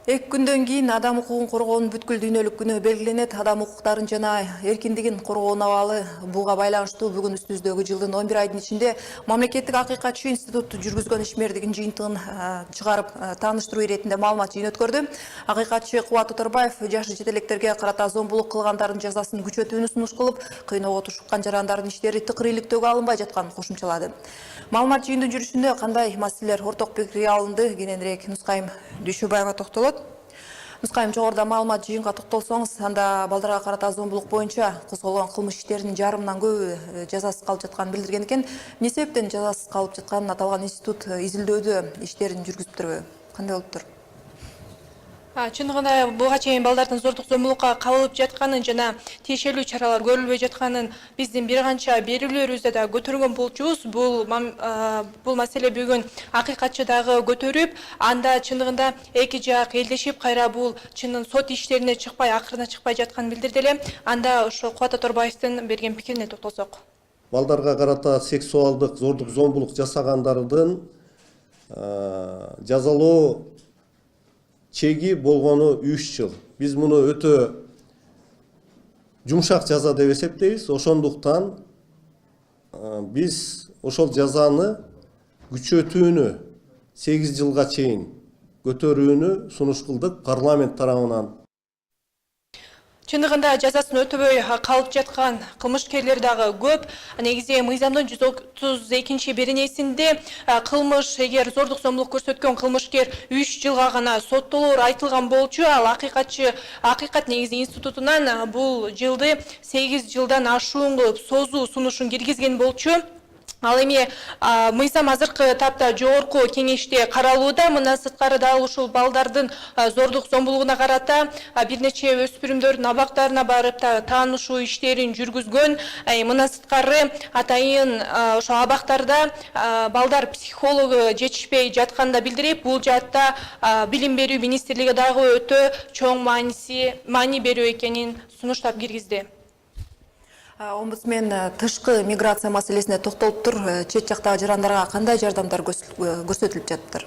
Эки күндөн кийин адам укугун коргоонун бүткүл дүйнөлүк күнү белгиленет. Адам укуктарын жана эркиндигин коргоонун абалы буга байланыштуу бүгүн үстүбүздөгү жылдын 11 айдын ичинде Мамлекеттик Акыйкатчы институту жүргүзгөн ишмердигин жыйынтыгын чыгарып тааныштыруу иретинде маалымат жыйын өткөрдү. Акыйкатчы Кубат Оторбаев жаш чет электерге карата зомбулук кылгандардын жазасын күчөтүүнү сунуш кылып, кыйноого тушуккан жарандардын иштери тыкыр алынбай жатканын кошумчалады. Маалымат жыйындын жүрүшүндө кандай маселелер орток пикирге алынды, кененирээк Нускайым Дүйшөбаева токтолот. Нускайым, жогоруда маалымат жыйынга токтолсоңуз, анда балдарга карата зомбулук боюнча козголгон кылмыш иштеринин жарымынан көбү жазасыз калып жатканын билдирген экен. Эмне себептен жазасыз калып жатканын аталган институт изилдөөдө иштерин жүргүзүп турбайбы? Кандай болуп тур? Чындыгында буга чейин балдардын зордук зомбулукка кабылып жатканын жана тиешелүү чаралар көрүлбөй жатканын биздин бир канча берүүлөрүбүздө да көтөргөн болчубуз. Бул маселе бүгүн акыйкатчы дагы көтөрүп, анда чындыгында эки жак элдешип, кайра бул чынын сот иштерине чыкпай, акырына чыкпай жатканын билдирди эле. Анда ошо Кубат Оторбаевдин берген пикирине токтолсок. Балдарга карата сексуалдык зордук зомбулук жасагандардын жазалоо чеги болгону 3 жыл. Биз муну өтө жумшак жаза деп эсептейбиз. Ошондуктан биз ошол жазаны күчөтүүнү 8 жылга чейин көтөрүүнү сунуш кылдык парламент тарабынан. Чындыгында жазасын өтөбөй калып жаткан кылмышкерлер дагы көп. Негизи мыйзамдын 132 беренесинде кылмыш, эгер зордук зомбулук көрсөткөн кылмышкер 3 жылга гана соттолоор айтылган болчу. Ал акыйкат негизи институтунан бул жылды 8 жылдан ашуун кылып созуу сунушун киргизген болчу. Ал эми мыйзам азыркы тапта жогорку кеңеште каралууда. Мындан сырткары дагы ушул балдардын зордук зомбулугуна карата бир нече өспүрүмдөрдүн абактарына барып таанышуу иштерин жүргүзгөн. Мындан сырткары атайын ошо абактарда балдар психологу жетишпей жатканын да билдирип, бул жаатта билим берүү министрлиги дагы өтө чоң маани берүү экенин сунуштап киргизди. Омбудсмен тышкы миграция маселесине токтолуп тур. Чет жактагы жарандарга кандай жардамдар көрсөтүлүп жатыптыр?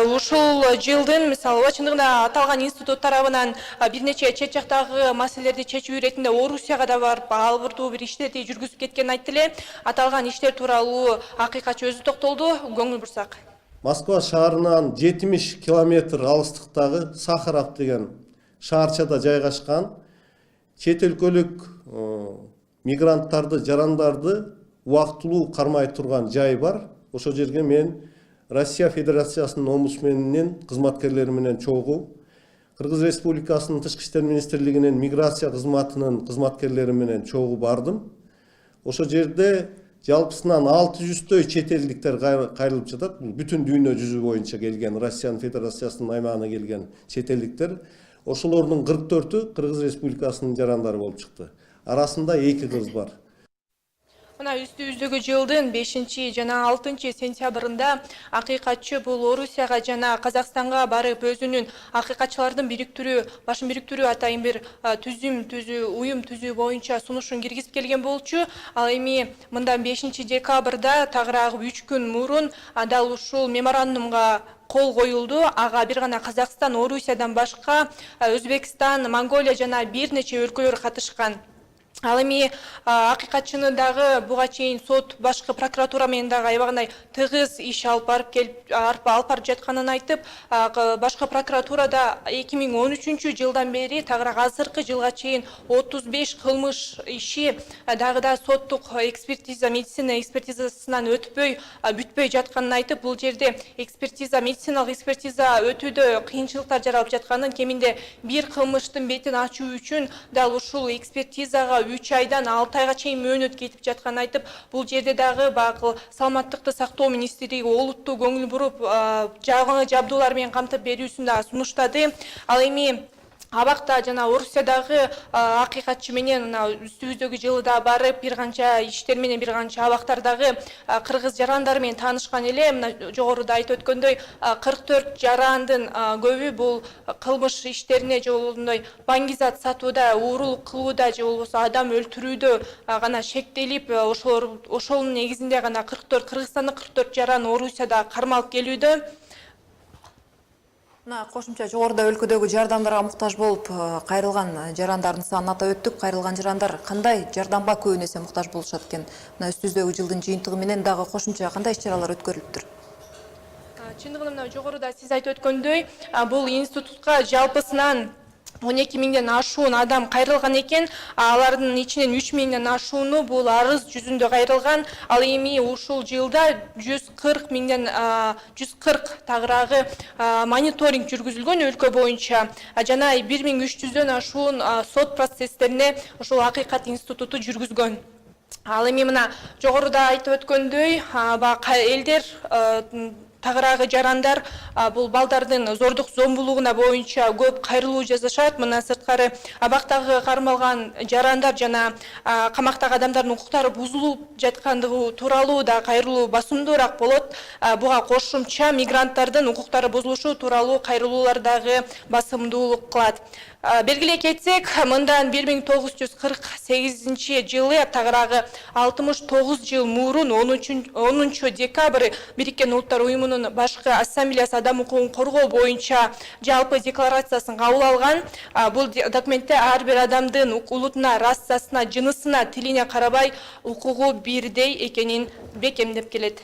Ушул жылдын мисалы чындыгында аталган институт тарабынан бир нече чет жактагы маселелерди чечүү иретинде Орусияга да барып, албыртуу бир иштерди жүргүзүп кеткенин айтты эле. Аталган иштер тууралуу акыйкатчы өзү токтолду. Көңүл бурсак. Москва шаарынан 70 километр алыстыктагы Сахаров деген шаарчада жайгашкан чет өлкөлүк мигранттарды, жарандарды убактылуу кармай турган жай бар. Ошол жерге мен Россия Федерациясынын омбудсменинин кызматкерлери менен чогуу, Кыргыз Республикасынын Тышкы иштер министрлигинин миграция кызматынын кызматкерлери менен чогуу бардым. Ошол жерде жалпысынан 600 чет элдиктер кайрылып жатат. Бул бүтүн дүйнө жүзү боюнча келген, Россиянын Федерациясынын аймагына келген чет элдиктер. Ошолордун 44-ü Кыргыз Республикасынын жарандары болуп чыкты. Арасында 2 кыз бар. Мына үстүбүздөгү жылдын 5 жана 6 сентябрында акыйкатчы бул Орусияга жана Казакстанга барып өзүнүн акыйкатчылардын башын бириктирүү атайын бир уюм түзүү боюнча сунушун киргизип келген болчу. Ал эми мындан 5 декабрда тагыраагы 3 күн мурун дал ушул меморандумга кол коюлду. Ага бир гана Казакстан, Орусиядан башка Өзбекстан, Монголия жана бир нече өлкөлөр катышкан. Ал эми акыйкатчынын дагы буга чейин сот башкы прокуратура менен дагы аябагандай тыгыз иш алып барып жатканын айтып, башкы прокуратурада 2013 жылдан бери тагыраак азыркы жылга чейин 35 кылмыш иши дагы да соттук экспертиза, медицина экспертизасынан бүтпөй жатканын айтып, бул жерде медициналык экспертиза өтүүдө кыйынчылыктар жаралып жатканын, кеминде бир кылмыштын бетин ачуу үчүн дал ушул экспертизага 3 айдан 6 айга чейин мөөнөт кетип жатканын айтып, бул жерде дагы багы саламаттыкты сактоо министрлиги олуттуу көңүл буруп, жаңы жабдуулар менен камтып берүүсүн да сунуштады. Ал эми абакта жана Орусиядагы акыйкатчы менен үстүбүздөгү жылда барып бир канча иштер менен бир канча абактардагы кыргыз жарандары менен таанышкан эле. Мына жогоруда айтып өткөндөй 44 жарандын көбү бул кылмыш иштерине же болбосо баңгизат сатууда, уурулук кылууда же болбосо адам өлтүрүүдө гана шектелип, ошонун негизинде гана Кыргызстандын 44 жаран Орусияда кармалып келүүдө. Мына кошумча жогоруда өлкөдөгү жардамдарга муктаж болуп кайрылган жарандардын санын атап өттүк. Кайрылган жарандар кандай жардамга көбүн эсе муктаж болушат экен? Мына үстүбүздөгү жылдын жыйынтыгы менен дагы кошумча кандай иш-чаралар өткөрүлүптүр? Чындыгында мына жогоруда сиз айтып өткөндөй, бул институтка жалпысынан 12 миңден ашуун адам кайрылган экен. Алардын ичинен 3 миңден ашууну бул арыз жүзүндө кайрылган. Ал эми ушул жылда 140 миңден 140 тагыраагы мониторинг жүргүзүлгөн өлкө боюнча. Жана 1300дөн ашуун сот процесстерине ушул Акыйкат институту жүргүзгөн. Ал эми мына жогоруда айтып өткөндөй, элдер тагыраагы жарандар бул балдардын зордук зомбулугуна боюнча көп кайрылуу жасашат. Мына сырткары абактагы кармалган жарандар жана камактагы адамдардын укуктары бузулуп жаткандыгы тууралуу да кайрылуу басымдуураак болот. Буга кошумча мигранттардын укуктары бузулушу тууралуу кайрылуулар дагы басымдуулук кылат. Белгилей кетсек, мындан 1948 жылы тагыраагы 69 жыл мурун 10 декабрь Бириккен Улуттар Уюмунун башкы ассамблеясы адам укугун коргоо боюнча жалпы декларациясын кабыл алган. Бул документте ар бир адамдын улутуна, расасына, жынысына, тилине карабай укугу бирдей экенин бекемдеп келет.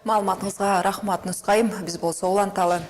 Маалыматыңызга рахмат Нускайым. Биз болсо уланталы.